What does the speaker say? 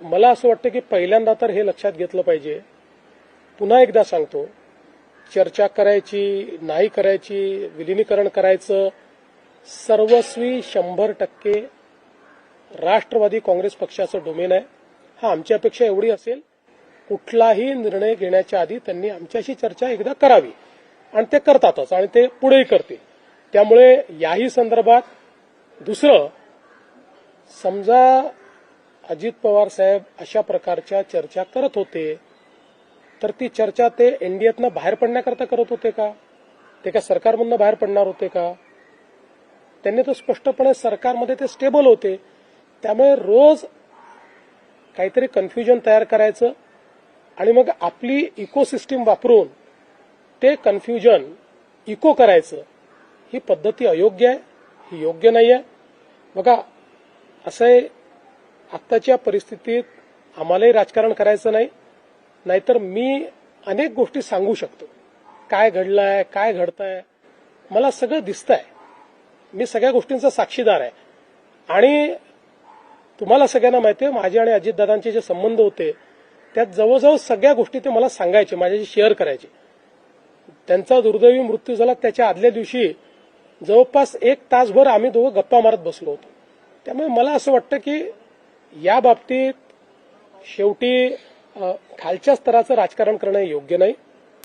मला असं वाटतं की पहिल्यांदा तर हे लक्षात घेतलं पाहिजे, पुन्हा एकदा सांगतो, चर्चा करायची नाही करायची, विलिनीकरण करायचं, सर्वस्वी 100% राष्ट्रवादी काँग्रेस पक्षाचं डोमेन आहे. हा आमची अपेक्षा एवढी असेल, कुठलाही निर्णय घेण्याच्या आधी त्यांनी आमच्याशी चर्चा एकदा करावी आणि ते करतातच आणि ते पुढेही करतील. त्यामुळे याही संदर्भात दुसरं, समजा अजित पवार साहेब अशा प्रकारच्या चर्चा करत होते तर ती चर्चा ते एनडीएतनं बाहेर पडण्याकरता करत होते का? ते का सरकारमधनं बाहेर पडणार होते का? त्यांनी तर स्पष्टपणे सरकारमध्ये ते स्टेबल होते. त्यामुळे रोज काहीतरी कन्फ्युजन तयार करायचं आणि मग आपली इकोसिस्टीम वापरून ते कन्फ्युजन इको करायचं, ही पद्धती अयोग्य आहे, ही योग्य नाही आहे. बघा, असं आहे, आत्ताच्या परिस्थितीत आम्हालाही राजकारण करायचं नाही, नाहीतर मी अनेक गोष्टी सांगू शकतो. काय घडलंय, काय घडतंय, मला सगळं दिसतंय. मी सगळ्या गोष्टींचा साक्षीदार आहे आणि तुम्हाला सगळ्यांना माहिती आहे, माझे आणि अजितदादांचे जे संबंध होते त्यात जवळजवळ सगळ्या गोष्टी ते मला सांगायचे, माझ्याशी शेअर करायचे. त्यांचा दुर्दैवी मृत्यू झाला त्याच्या आदल्या दिवशी जवळपास 1 तासभर आम्ही दोघं गप्पा मारत बसलो होतो. त्यामुळे मला असं वाटतं की या बाबतीत शेवटी खालच्या स्तराचं राजकारण करणं योग्य नाही.